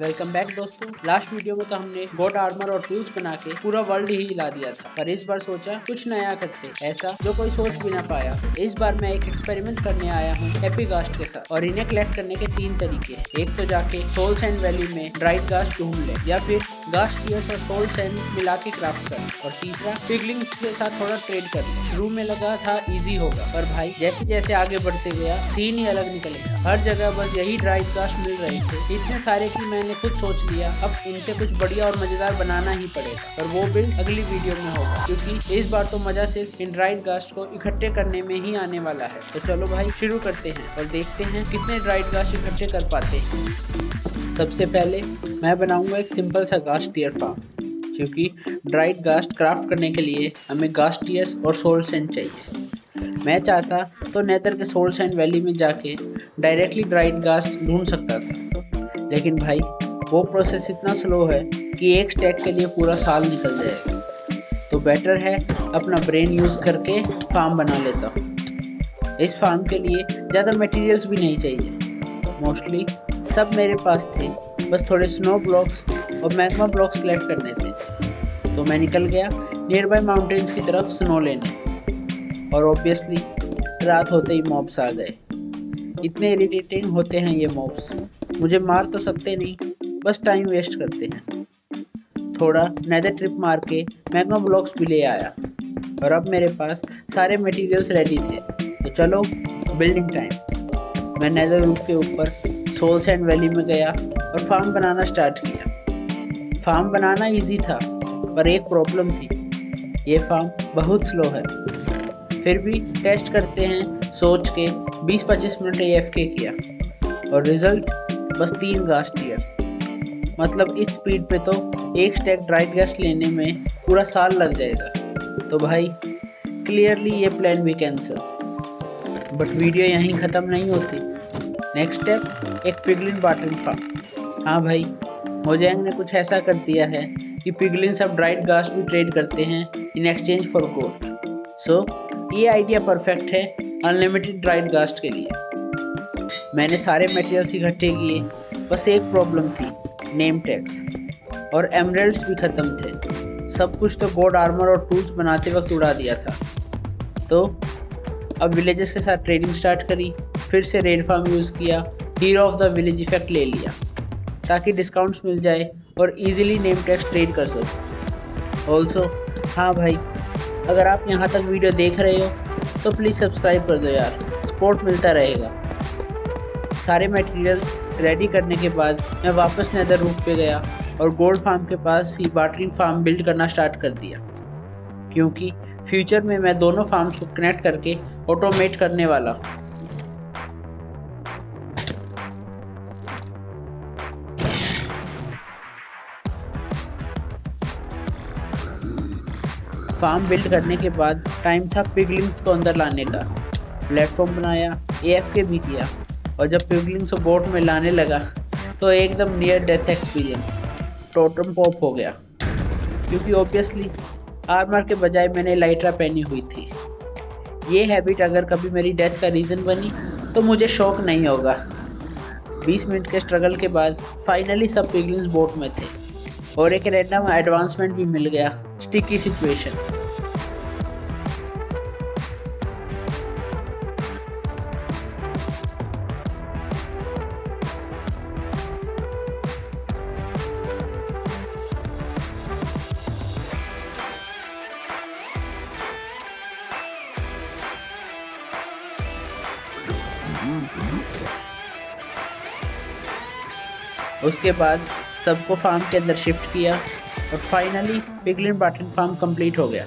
Welcome back दोस्तों। Last video में तो हमने गॉड आर्मर और टूल्स बना के पूरा वर्ल्ड ही हिला दिया था, पर इस बार सोचा कुछ नया करते, ऐसा जो कोई सोच भी ना पाया। इस बार मैं एक एक्सपेरिमेंट करने आया हूँ एपिगास्ट के साथ, और इन्हें कलेक्ट करने के 3 तरीके। एक तो जाके सोल सैंड वैली में ड्राइड घास्ट ढूंढ ले, या फिर घास्ट टीयर्स और सोल सैंड मिला के क्राफ्ट कर, और तीसरा पिगलिंग्स के साथ थोड़ा ट्रेड कर ले। शुरू में लगा था इजी होगा, पर भाई जैसे जैसे आगे बढ़ते गया सीन ही अलग निकल गया। हर जगह बस यही ड्राइड घास्ट मिल रहे थे, इतने सारे की मैंने खुद सोच लिया अब इनसे कुछ बढ़िया और मजेदार बनाना ही पड़ेगा, पर वो बिल्ड अगली वीडियो में होगा, क्योंकि इस बार तो मजा सिर्फ इन ड्राइड घास्ट को इकट्ठे करने में ही आने वाला है। तो चलो भाई शुरू करते हैं और देखते हैं कितने ड्राइड घास्ट इकट्ठे कर पाते हैं। सबसे पहले मैं बनाऊंगा एक सिंपल सा घास्ट टीयर फार्म, क्योंकि ड्राइड घास्ट क्राफ्ट करने के लिए हमें घास्ट टीयर्स और सोल सैंड चाहिए। मैं चाहता तो नेदर के सोल सैंड वैली में जाके डायरेक्टली ड्राइड घास्ट ढूंढ सकता था, लेकिन भाई वो प्रोसेस इतना स्लो है कि एक स्टैक के लिए पूरा साल निकल जाएगा। तो बेटर है अपना ब्रेन यूज़ करके फार्म बना लेता हूँ। इस फार्म के लिए ज़्यादा मटेरियल्स भी नहीं चाहिए, मोस्टली सब मेरे पास थे, बस थोड़े स्नो ब्लॉक्स और मैग्मा ब्लॉक्स कलेक्ट करने थे। तो मैं निकल गया नियर बाय माउंटेन्स की तरफ स्नो लेने, और ऑब्वियसली रात होते ही मॉब्स आ गए। इतने इरिटेटिंग होते हैं ये मॉब्स, मुझे मार तो सकते नहीं, बस टाइम वेस्ट करते हैं। थोड़ा नेदर ट्रिप मार के मैग्मा ब्लॉक्स भी ले आया, और अब मेरे पास सारे मटेरियल्स रेडी थे। तो चलो बिल्डिंग टाइम। मैं नेदर रूफ के ऊपर सोल सैंड वैली में गया और फार्म बनाना स्टार्ट किया। फार्म बनाना इजी था, पर एक प्रॉब्लम थी, ये फार्म बहुत स्लो है। फिर भी टेस्ट करते हैं सोच के 20-25 मिनट AFK किया, और रिजल्ट बस 3 घास्ट टीयर। मतलब इस स्पीड पे तो एक स्टैक ड्राइड घास्ट लेने में पूरा साल लग जाएगा। तो भाई क्लियरली ये प्लान भी कैंसिल। बट वीडियो यहीं ख़त्म नहीं होती। नेक्स्ट स्टेप एक पिगलिन वाटरिंग फार्म। हाँ भाई, मोजैंग ने कुछ ऐसा कर दिया है कि पिगलिन सब ड्राइड घास्ट भी ट्रेड करते हैं इन एक्सचेंज फॉर गोल्ड। सो ये आइडिया परफेक्ट है अनलिमिटेड ड्राइड घास्ट के लिए। मैंने सारे मटेरियल्स इकट्ठे किए, बस एक प्रॉब्लम थी, नेम टैग्स, और एमरल्ड्स भी ख़त्म थे। सब कुछ तो गॉड आर्मर और टूल्स बनाते वक्त उड़ा दिया था। तो अब विलेजेस के साथ ट्रेडिंग स्टार्ट करी, फिर से रेड फार्म यूज़ किया, hero of the village effect ले लिया ताकि डिस्काउंट्स मिल जाए और इजीली नेम टैग्स ट्रेड कर सकूं। ऑल्सो हाँ भाई, अगर आप यहाँ तक वीडियो देख रहे हो तो प्लीज़ सब्सक्राइब कर दो यार, सपोर्ट मिलता रहेगा। सारे मटेरियल्स रेडी करने के बाद मैं वापस नेदर रूफ पे गया और गोल्ड फार्म के पास ही वाटरिंग फार्म बिल्ड करना स्टार्ट कर दिया, क्योंकि फ्यूचर में मैं दोनों फार्म्स को कनेक्ट करके ऑटोमेट करने वाला हूँ। फार्म बिल्ड करने के बाद टाइम था पिगलिंग्स को अंदर लाने का। प्लेटफॉर्म बनाया, AFK भी किया, और जब पिगलिंग्स को बोट में लाने लगा तो एकदम near death experience, totem pop हो गया, क्योंकि ऑब्वियसली आर्मर के बजाय मैंने लाइट्रा पहनी हुई थी। ये हैबिट अगर कभी मेरी डेथ का रीज़न बनी तो मुझे शौक नहीं होगा। 20 मिनट के स्ट्रगल के बाद फाइनली सब पिगलिंग्स बोट में थे, और एक रैंडम एडवांसमेंट भी मिल गया, स्टिकी सिचुएशन। उसके बाद सबको फार्म के अंदर शिफ्ट किया, और finally piglin watering farm complete हो गया।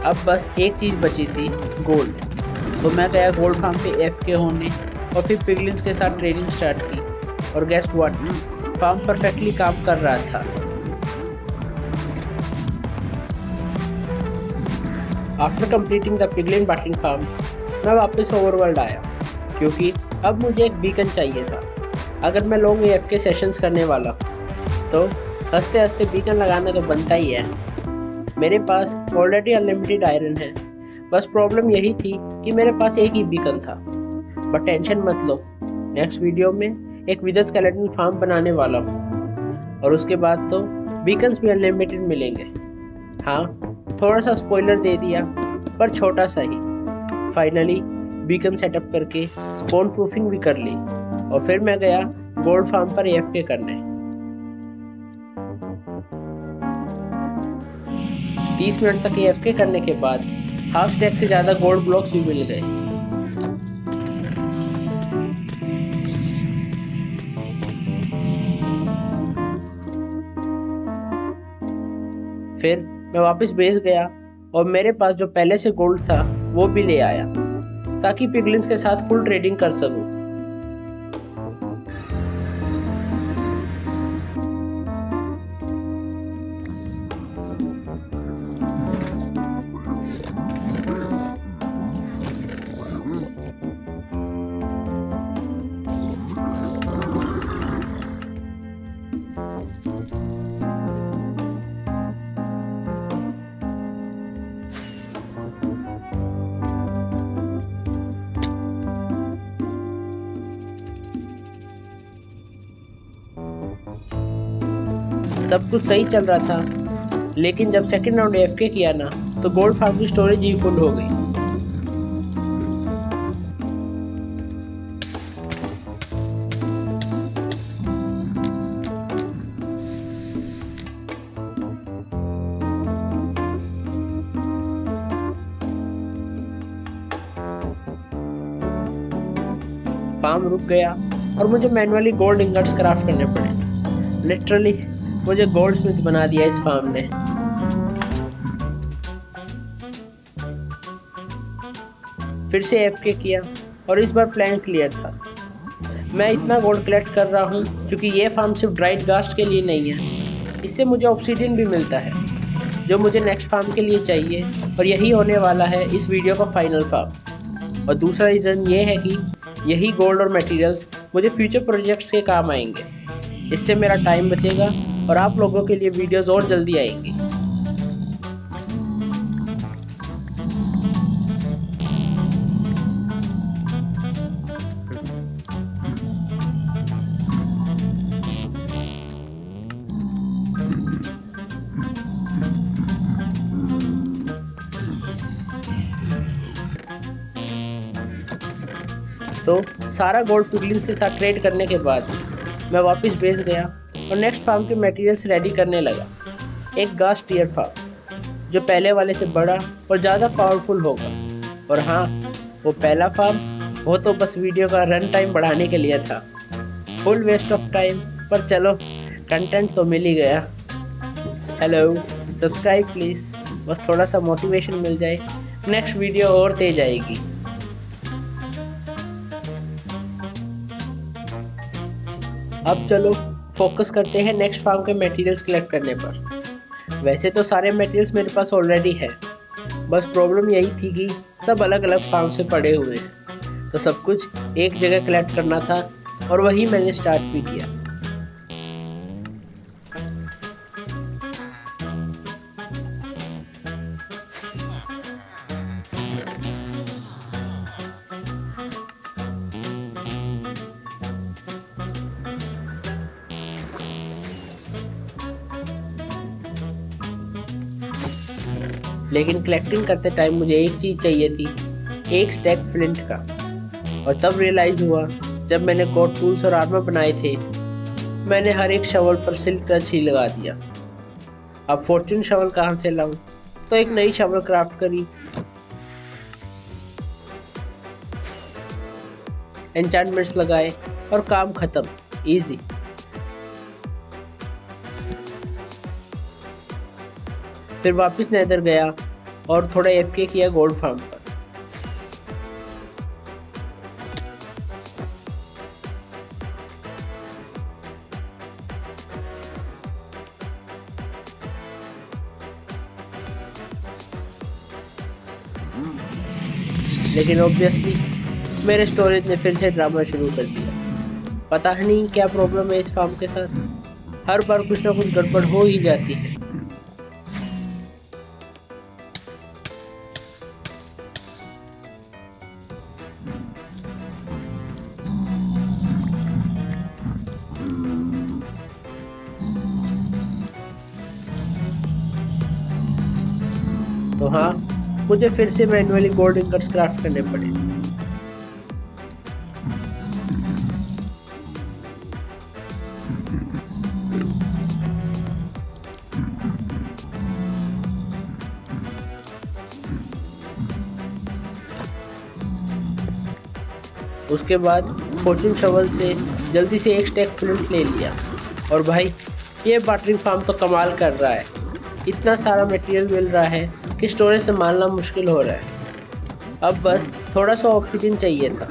अब बस एक चीज़ बची थी, गोल्ड। तो मैं गया गोल्ड फार्म पे AFK होने, और फिर पिगलिन्स के साथ ट्रेडिंग स्टार्ट की, और गेस व्हाट, फार्म परफेक्टली काम कर रहा था। After completing the piglin watering farm मैं वापस ओवरवर्ल्ड आया, क्योंकि अब मुझे एक बीकन चाहिए था। अगर मैं लॉन्ग AFK सेशंस करने वाला तो हंसते हंसते बीकन लगाना तो बनता ही है। मेरे पास ऑलरेडी अनलिमिटेड आयरन है, बस प्रॉब्लम यही थी कि मेरे पास एक ही बीकन था। बट टेंशन मत लो, नेक्स्ट वीडियो में एक विदर स्केलेटन फार्म बनाने वाला हूँ और उसके बाद तो बीकन्स भी अनलिमिटेड मिलेंगे। हाँ, थोड़ा सा स्पॉइलर दे दिया, पर छोटा सा ही। फाइनली बीकन सेटअप करके स्पॉन प्रूफिंग भी कर ली और फिर मैं गया गोल्ड फार्म पर एएफके करने। 30 मिनट तक एएफके करने के बाद हाफ स्टैक से ज्यादा गोल्ड ब्लॉक्स भी मिल गए। फिर मैं वापस बेस गया और मेरे पास जो पहले से गोल्ड था वो भी ले आया ताकि पिगलिन्स के साथ फुल ट्रेडिंग कर सकूं। सब कुछ सही चल रहा था, लेकिन जब सेकंड राउंड एएफके किया ना तो गोल्ड फार्म की स्टोरेज ही फुल हो गई। फार्म रुक गया और मुझे मैन्युअली गोल्ड इंगट्स क्राफ्ट करने पड़े। लिटरली मुझे गोल्ड स्मिथ बना दिया इस फार्म ने। फिर से एएफके किया और इस बार प्लान क्लियर था। मैं इतना गोल्ड कलेक्ट कर रहा हूँ क्योंकि ये फार्म सिर्फ ड्राइड घास्ट के लिए नहीं है, इससे मुझे ऑब्सीडियन भी मिलता है जो मुझे नेक्स्ट फार्म के लिए चाहिए, और यही होने वाला है इस वीडियो का फाइनल फार्म। और दूसरा रीज़न ये है कि यही गोल्ड और मटेरियल्स मुझे फ्यूचर प्रोजेक्ट्स के काम आएंगे। इससे मेरा टाइम बचेगा और आप लोगों के लिए वीडियोस और जल्दी आएंगी। तो सारा गोल्ड पिगलिन्स के साथ ट्रेड करने के बाद मैं वापस बेस गया और नेक्स्ट फार्म के मटेरियल्स रेडी करने लगा। एक घास्ट टियर फार्म जो पहले वाले से बड़ा और ज़्यादा पावरफुल होगा। और हाँ, वो पहला फार्म वो तो बस वीडियो का रन टाइम बढ़ाने के लिए था। फुल वेस्ट ऑफ टाइम, पर चलो कंटेंट तो मिल ही गया। हेलो, सब्सक्राइब प्लीज़, बस थोड़ा सा मोटिवेशन मिल जाए, नेक्स्ट वीडियो और तेज आएगी। अब चलो फोकस करते हैं नेक्स्ट फार्म के मटेरियल्स कलेक्ट करने पर। वैसे तो सारे मटेरियल्स मेरे पास ऑलरेडी है, बस प्रॉब्लम यही थी कि सब अलग अलग फार्म से पड़े हुए हैं, तो सब कुछ एक जगह कलेक्ट करना था और वही मैंने स्टार्ट भी किया। लेकिन कलेक्टिंग करते टाइम मुझे एक चीज़ चाहिए थी, एक स्टैक फ्लिंट का। और तब रियलाइज़ हुआ जब मैंने गॉड टूल्स और आर्मर बनाए थे, मैंने हर एक शवल पर सिल्क टच ही लगा दिया। अब फॉर्चून शवल कहाँ से लाऊं? तो एक नई शवल क्राफ्ट करी, एन्चेंटमेंट्स लगाए और काम खत्म, इजी। फिर वापस नेदर गया और थोड़ा एफके किया गोल्ड फार्म पर। लेकिन ऑब्वियसली मेरे स्टोरेज ने फिर से ड्रामा शुरू कर दिया। पता नहीं क्या प्रॉब्लम है इस फार्म के साथ, हर बार कुछ ना कुछ गड़बड़ हो ही जाती है। तो हाँ, मुझे फिर से मैन्युअली गोल्ड इंगट्स क्राफ्ट करने पड़े। उसके बाद फॉर्चून शवल से जल्दी से एक स्टैक फ्लिंट ले लिया। और भाई, ये वाटरिंग फार्म तो कमाल कर रहा है। इतना सारा मटेरियल मिल रहा है कि स्टोरेज संभालना मुश्किल हो रहा है। अब बस थोड़ा सा ऑक्सीजन चाहिए था।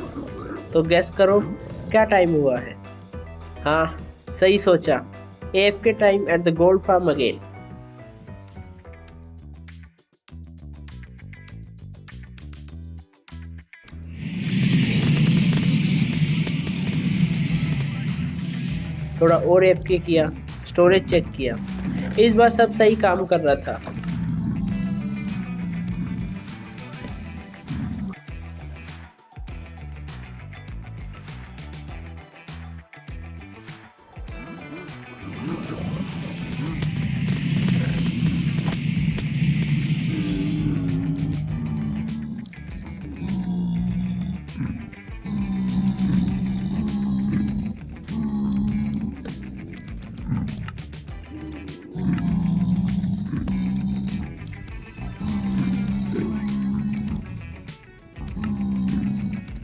तो गैस करो क्या टाइम हुआ है। हाँ, सही सोचा, AFK time at the gold farm again. थोड़ा और AFK किया, स्टोरेज चेक किया। इस बार सब सही काम कर रहा था।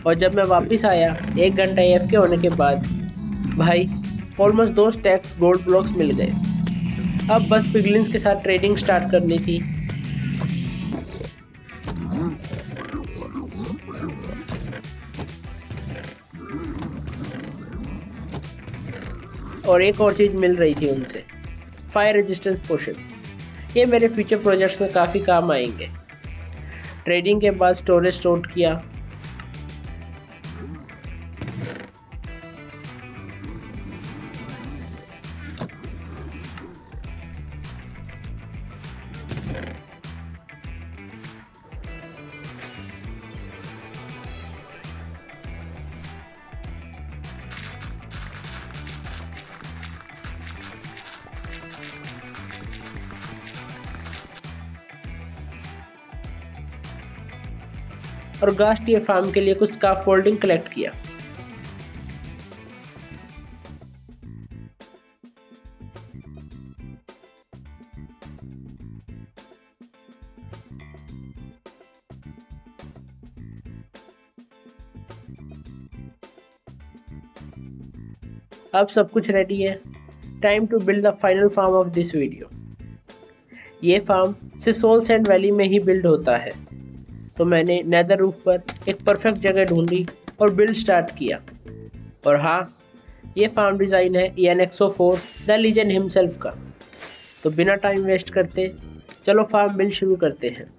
और जब मैं वापस आया 1 घंटा AFK होने के बाद, भाई ऑलमोस्ट 2 स्टैक्स गोल्ड ब्लॉक्स मिल गए। अब बस पिगलिन्स के साथ ट्रेडिंग स्टार्ट करनी थी। और एक और चीज़ मिल रही थी उनसे, फायर रेजिस्टेंस पोशंस। ये मेरे फ्यूचर प्रोजेक्ट्स में काफ़ी काम आएंगे। ट्रेडिंग के बाद स्टोरेज स्टोर किया। और गास्टियर फार्म के लिए कुछ स्कार्फ फोल्डिंग कलेक्ट किया। अब सब कुछ रेडी है। Time to build the final farm of this video. ये फार्म सिर्फ सोल सैंड वैली में ही बिल्ड होता है, तो मैंने नेदर रूफ पर एक परफेक्ट जगह ढूंढी और बिल्ड स्टार्ट किया। और हाँ, ये फार्म डिज़ाइन है ENXO4 द लीजेंड हिमसेल्फ का। तो बिना टाइम वेस्ट करते चलो फार्म बिल्ड शुरू करते हैं।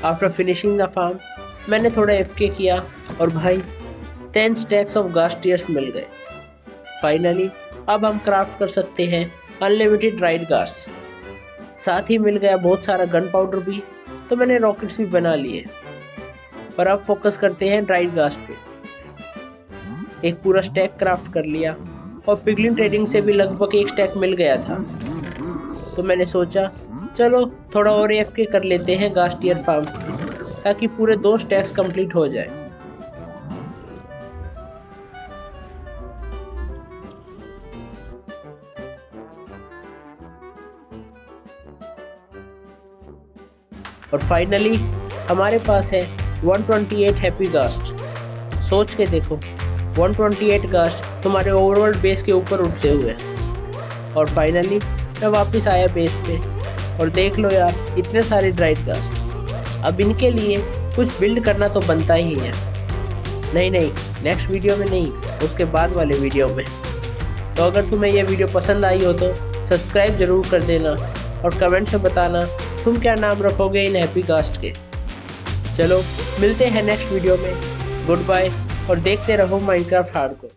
आफ्टर फिनिशिंग द फार्म मैंने थोड़ा एफके किया और भाई 10 स्टैक्स ऑफ घास टीयर्स मिल गए। फाइनली अब हम क्राफ्ट कर सकते हैं अनलिमिटेड ड्राइड घास। साथ ही मिल गया बहुत सारा गन पाउडर भी, तो मैंने रॉकेट्स भी बना लिए। पर अब फोकस करते हैं ड्राइड घास पे। एक पूरा स्टैक क्राफ्ट कर लिया और पिगलिन ट्रेडिंग से भी लगभग एक स्टैक मिल गया था। तो मैंने सोचा चलो थोड़ा और एफके कर लेते हैं घास टीयर फार्म ताकि पूरे 2 स्टैक्स कंप्लीट हो जाए। और फाइनली हमारे पास है 128 हैप्पी घास्ट। सोच के देखो 128 घास्ट तुम्हारे ओवरवर्ल्ड बेस के ऊपर उठते हुए। और फाइनली मैं वापस आया बेस पे और देख लो यार इतने सारे ड्राइड घास्ट। अब इनके लिए कुछ बिल्ड करना तो बनता ही है। नहीं नेक्स्ट वीडियो में नहीं, उसके बाद वाले वीडियो में। तो अगर तुम्हें यह वीडियो पसंद आई हो तो सब्सक्राइब जरूर कर देना और कमेंट में बताना तुम क्या नाम रखोगे इन हैप्पी घास्ट के। चलो मिलते हैं नेक्स्ट वीडियो में। गुड बाय और देखते रहो माइनक्राफ्ट हार्डकोर।